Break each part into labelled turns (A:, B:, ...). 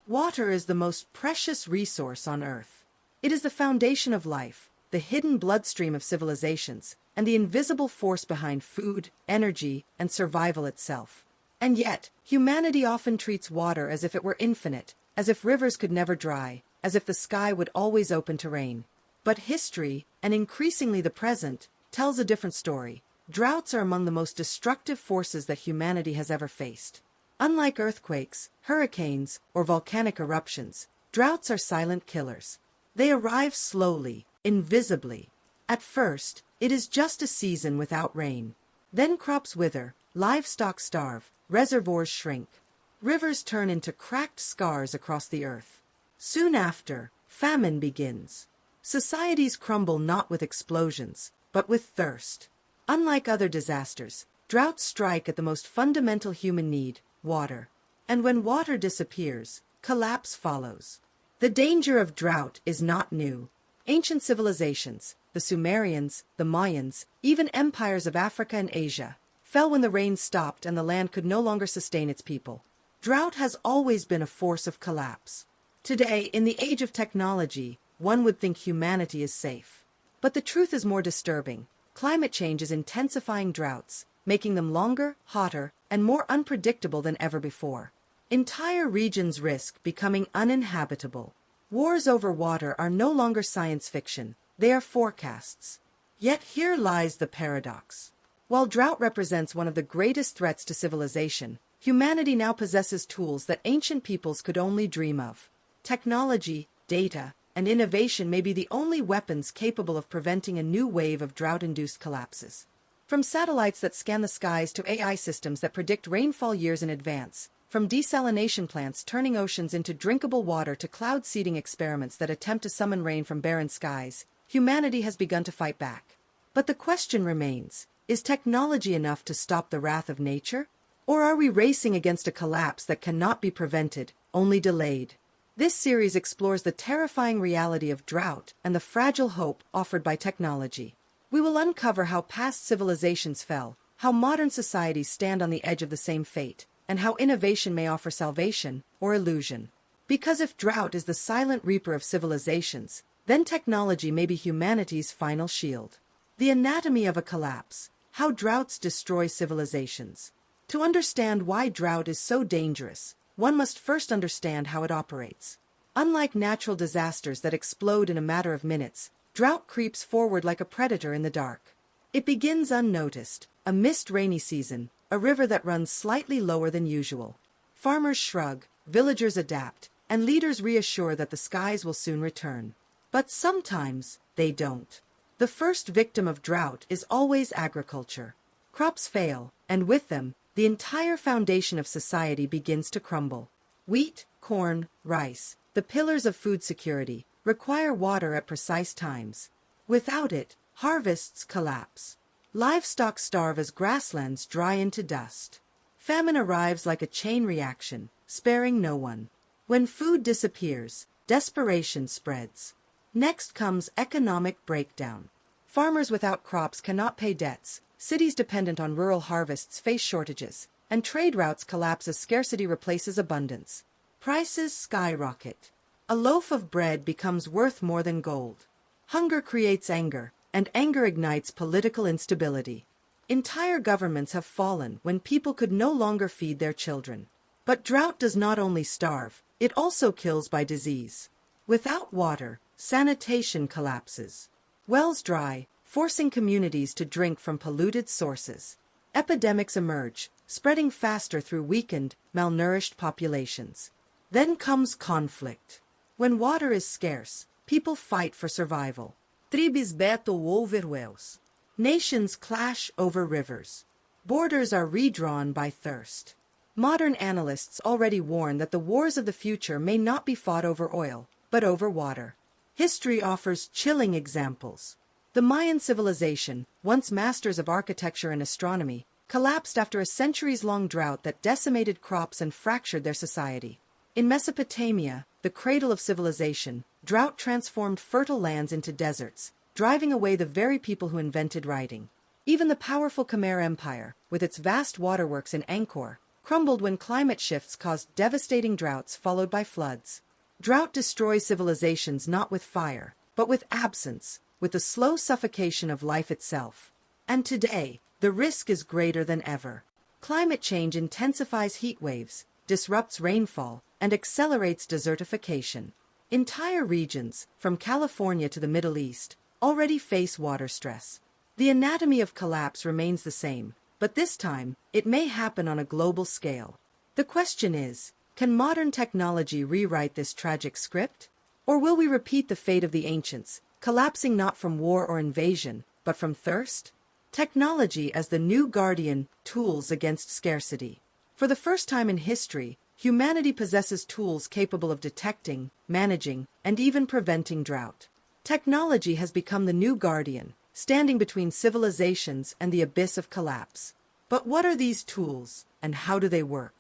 A: Water is the most precious resource on Earth. It is the foundation of life, the hidden bloodstream of civilizations, and the invisible force behind food, energy, and survival itself. And yet, humanity often treats water as if it were infinite, as if rivers could never dry, as if the sky would always open to rain. But history, and increasingly the present, tells a different story. Droughts are among the most destructive forces that humanity has ever faced. Unlike earthquakes, hurricanes, or volcanic eruptions, droughts are silent killers. They arrive slowly, invisibly. At first, it is just a season without rain. Then crops wither, livestock starve, reservoirs shrink. Rivers turn into cracked scars across the earth. Soon after, famine begins. Societies crumble not with explosions, but with thirst. Unlike other disasters, droughts strike at the most fundamental human need, water. And when water disappears, collapse follows. The danger of drought is not new. Ancient civilizations, the Sumerians, the Mayans, even empires of Africa and Asia, fell when the rain stopped and the land could no longer sustain its people. Drought has always been a force of collapse. Today, in the age of technology, one would think humanity is safe. But the truth is more disturbing. Climate change is intensifying droughts, making them longer, hotter, and more unpredictable than ever before. Entire regions risk becoming uninhabitable. Wars over water are no longer science fiction, they are forecasts. Yet here lies the paradox. While drought represents one of the greatest threats to civilization, humanity now possesses tools that ancient peoples could only dream of. Technology, data, and innovation may be the only weapons capable of preventing a new wave of drought-induced collapses. From satellites that scan the skies to AI systems that predict rainfall years in advance, from desalination plants turning oceans into drinkable water to cloud seeding experiments that attempt to summon rain from barren skies, humanity has begun to fight back. But the question remains, is technology enough to stop the wrath of nature? Or are we racing against a collapse that cannot be prevented, only delayed? This series explores the terrifying reality of drought and the fragile hope offered by technology. We will uncover how past civilizations fell, how modern societies stand on the edge of the same fate, and how innovation may offer salvation or illusion. Because if drought is the silent reaper of civilizations, then technology may be humanity's final shield. The anatomy of a collapse, how droughts destroy civilizations. To understand why drought is so dangerous, one must first understand how it operates. Unlike natural disasters that explode in a matter of minutes, drought creeps forward like a predator in the dark. It begins unnoticed, a mist rainy season, a river that runs slightly lower than usual. Farmers shrug, villagers adapt, and leaders reassure that the skies will soon return. But sometimes, they don't. The first victim of drought is always agriculture. Crops fail, and with them, the entire foundation of society begins to crumble. Wheat, corn, rice, the pillars of food security, require water at precise times. Without it, harvests collapse. Livestock starve as grasslands dry into dust. Famine arrives like a chain reaction, sparing no one. When food disappears, desperation spreads. Next comes economic breakdown. Farmers without crops cannot pay debts, cities dependent on rural harvests face shortages, and trade routes collapse as scarcity replaces abundance. Prices skyrocket. A loaf of bread becomes worth more than gold. Hunger creates anger, and anger ignites political instability. Entire governments have fallen when people could no longer feed their children. But drought does not only starve, it also kills by disease. Without water, sanitation collapses. Wells dry, forcing communities to drink from polluted sources. Epidemics emerge, spreading faster through weakened, malnourished populations. Then comes conflict. When water is scarce, people fight for survival. Tribes battle over wells. Nations clash over rivers. Borders are redrawn by thirst. Modern analysts already warn that the wars of the future may not be fought over oil, but over water. History offers chilling examples. The Mayan civilization, once masters of architecture and astronomy, collapsed after a centuries-long drought that decimated crops and fractured their society. In Mesopotamia, the cradle of civilization, drought transformed fertile lands into deserts, driving away the very people who invented writing. Even the powerful Khmer Empire, with its vast waterworks in Angkor, crumbled when climate shifts caused devastating droughts followed by floods. Drought destroys civilizations not with fire, but with absence, with the slow suffocation of life itself. And today, the risk is greater than ever. Climate change intensifies heat waves, disrupts rainfall, and accelerates desertification. Entire regions, from California to the Middle East, already face water stress. The anatomy of collapse remains the same, but this time, it may happen on a global scale. The question is, can modern technology rewrite this tragic script? Or will we repeat the fate of the ancients, collapsing not from war or invasion, but from thirst? Technology as the new guardian, tools against scarcity. For the first time in history, humanity possesses tools capable of detecting, managing, and even preventing drought. Technology has become the new guardian, standing between civilizations and the abyss of collapse. But what are these tools, and how do they work?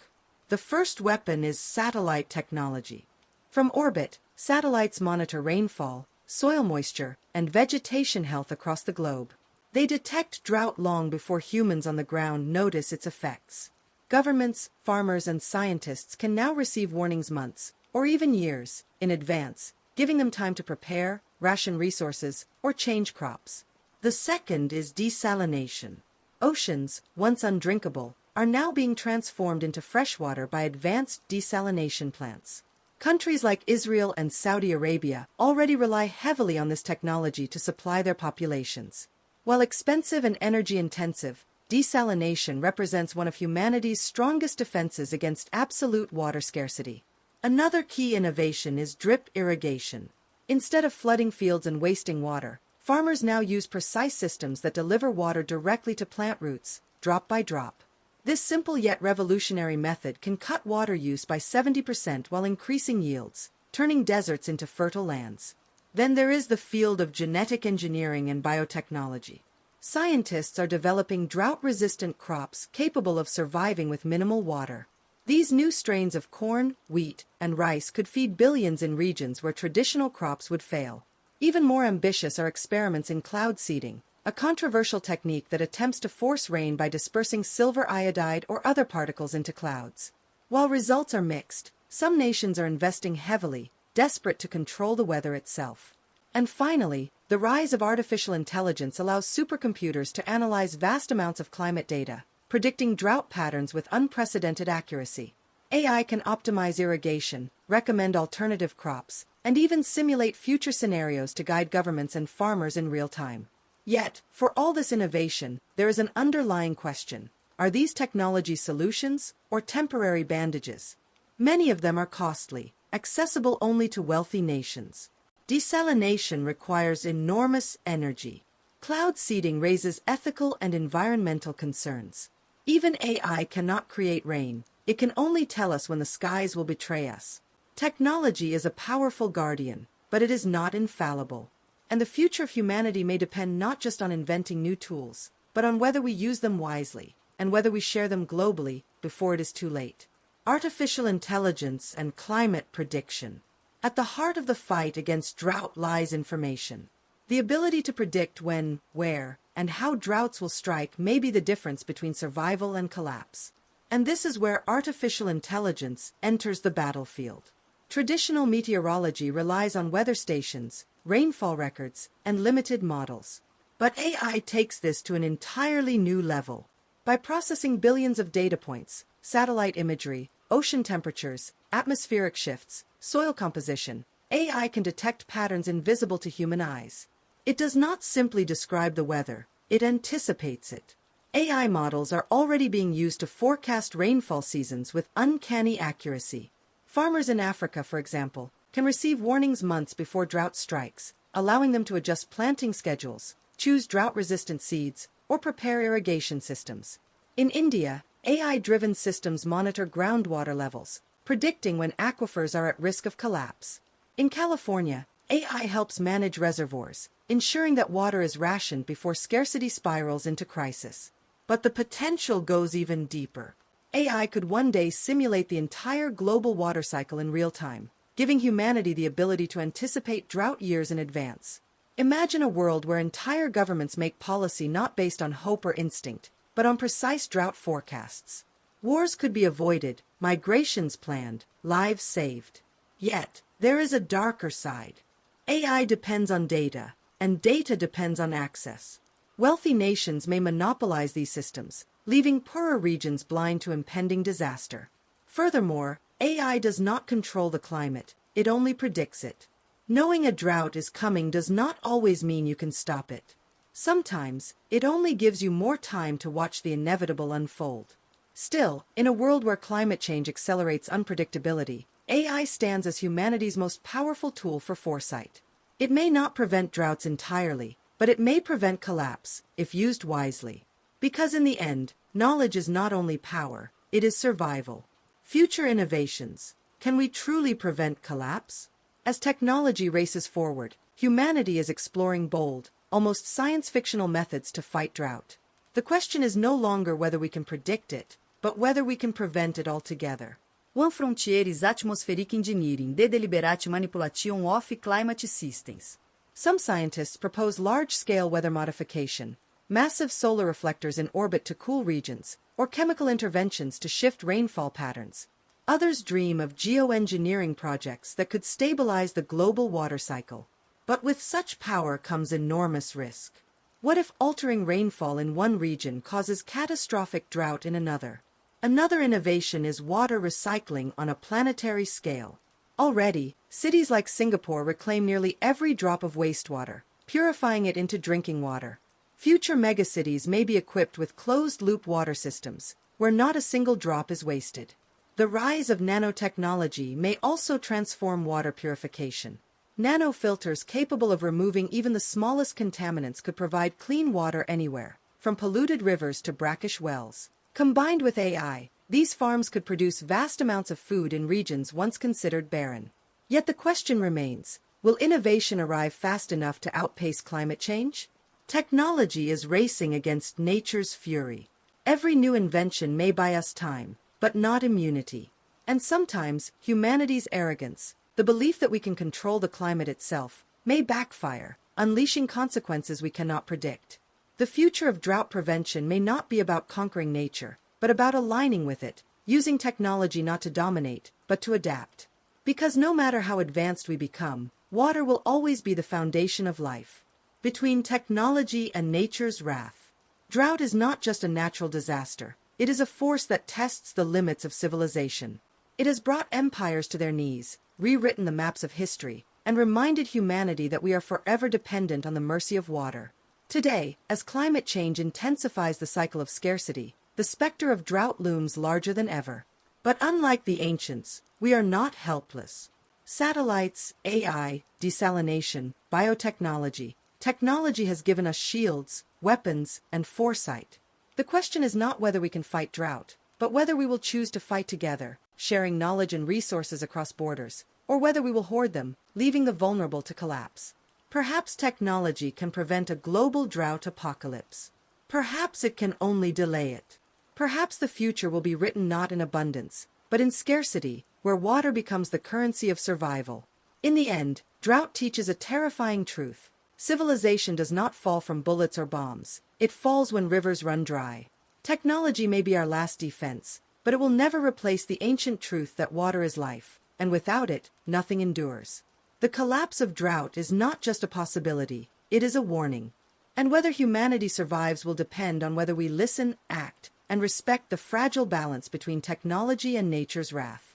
A: The first weapon is satellite technology. From orbit, satellites monitor rainfall, soil moisture, and vegetation health across the globe. They detect drought long before humans on the ground notice its effects. Governments, farmers, and scientists can now receive warnings months, or even years, in advance, giving them time to prepare, ration resources, or change crops. The second is desalination. Oceans, once undrinkable, are now being transformed into freshwater by advanced desalination plants. Countries like Israel and Saudi Arabia already rely heavily on this technology to supply their populations. While expensive and energy-intensive, desalination represents one of humanity's strongest defenses against absolute water scarcity. Another key innovation is drip irrigation. Instead of flooding fields and wasting water, farmers now use precise systems that deliver water directly to plant roots, drop by drop. This simple yet revolutionary method can cut water use by 70% while increasing yields, turning deserts into fertile lands. Then there is the field of genetic engineering and biotechnology. Scientists are developing drought-resistant crops capable of surviving with minimal water. These new strains of corn, wheat, and rice could feed billions in regions where traditional crops would fail. Even more ambitious are experiments in cloud seeding, a controversial technique that attempts to force rain by dispersing silver iodide or other particles into clouds. While results are mixed, some nations are investing heavily, desperate to control the weather itself. And finally, the rise of artificial intelligence allows supercomputers to analyze vast amounts of climate data, predicting drought patterns with unprecedented accuracy. AI can optimize irrigation, recommend alternative crops, and even simulate future scenarios to guide governments and farmers in real time. Yet, for all this innovation, there is an underlying question. Are these technology solutions or temporary bandages? Many of them are costly, accessible only to wealthy nations. Desalination requires enormous energy. Cloud seeding raises ethical and environmental concerns. Even AI cannot create rain. It can only tell us when the skies will betray us. Technology is a powerful guardian, but it is not infallible. And the future of humanity may depend not just on inventing new tools, but on whether we use them wisely, and whether we share them globally before it is too late. Artificial intelligence and climate prediction. At the heart of the fight against drought lies information. The ability to predict when, where, and how droughts will strike may be the difference between survival and collapse. And this is where artificial intelligence enters the battlefield. Traditional meteorology relies on weather stations, rainfall records, and limited models. But AI takes this to an entirely new level. By processing billions of data points, satellite imagery, ocean temperatures, atmospheric shifts, soil composition, AI can detect patterns invisible to human eyes. It does not simply describe the weather, it anticipates it. AI models are already being used to forecast rainfall seasons with uncanny accuracy. Farmers in Africa, for example, can receive warnings months before drought strikes, allowing them to adjust planting schedules, choose drought-resistant seeds, or prepare irrigation systems. In India, AI-driven systems monitor groundwater levels, predicting when aquifers are at risk of collapse. In California, AI helps manage reservoirs, ensuring that water is rationed before scarcity spirals into crisis. But the potential goes even deeper. AI could one day simulate the entire global water cycle in real time, giving humanity the ability to anticipate drought years in advance. Imagine a world where entire governments make policy not based on hope or instinct, but on precise drought forecasts. Wars could be avoided, migrations planned, lives saved. Yet, there is a darker side. AI depends on data, and data depends on access. Wealthy nations may monopolize these systems, leaving poorer regions blind to impending disaster. Furthermore, AI does not control the climate, it only predicts it. Knowing a drought is coming does not always mean you can stop it. Sometimes, it only gives you more time to watch the inevitable unfold. Still, in a world where climate change accelerates unpredictability, AI stands as humanity's most powerful tool for foresight. It may not prevent droughts entirely, but it may prevent collapse, if used wisely. Because in the end, knowledge is not only power, it is survival. Future innovations. Can we truly prevent collapse? As technology races forward, humanity is exploring bold, almost science-fictional methods to fight drought. The question is no longer whether we can predict it, but whether we can prevent it altogether.
B: One frontier is atmospheric engineering de deliberate manipulation of climate systems.
A: Some scientists propose large-scale weather modification, massive solar reflectors in orbit to cool regions, or chemical interventions to shift rainfall patterns. Others dream of geoengineering projects that could stabilize the global water cycle. But with such power comes enormous risk. What if altering rainfall in one region causes catastrophic drought in another? Another innovation is water recycling on a planetary scale. Already, cities like Singapore reclaim nearly every drop of wastewater, purifying it into drinking water. Future megacities may be equipped with closed-loop water systems, where not a single drop is wasted. The rise of nanotechnology may also transform water purification. Nanofilters capable of removing even the smallest contaminants could provide clean water anywhere, from polluted rivers to brackish wells. Combined with AI, these farms could produce vast amounts of food in regions once considered barren. Yet the question remains, will innovation arrive fast enough to outpace climate change? Technology is racing against nature's fury. Every new invention may buy us time, but not immunity. And sometimes, humanity's arrogance, the belief that we can control the climate itself, may backfire, unleashing consequences we cannot predict. The future of drought prevention may not be about conquering nature, but about aligning with it, using technology not to dominate, but to adapt. Because no matter how advanced we become, water will always be the foundation of life. Between technology and nature's wrath, drought is not just a natural disaster, it is a force that tests the limits of civilization. It has brought empires to their knees, rewritten the maps of history, and reminded humanity that we are forever dependent on the mercy of water. Today, as climate change intensifies the cycle of scarcity, the specter of drought looms larger than ever. But unlike the ancients, we are not helpless. Satellites, AI, desalination, biotechnology, technology has given us shields, weapons, and foresight. The question is not whether we can fight drought, but whether we will choose to fight together, sharing knowledge and resources across borders, or whether we will hoard them, leaving the vulnerable to collapse. Perhaps technology can prevent a global drought apocalypse. Perhaps it can only delay it. Perhaps the future will be written not in abundance, but in scarcity, where water becomes the currency of survival. In the end, drought teaches a terrifying truth. Civilization does not fall from bullets or bombs. It falls when rivers run dry. Technology may be our last defense, but it will never replace the ancient truth that water is life, and without it, nothing endures. The collapse of drought is not just a possibility, it is a warning. And whether humanity survives will depend on whether we listen, act, and respect the fragile balance between technology and nature's wrath.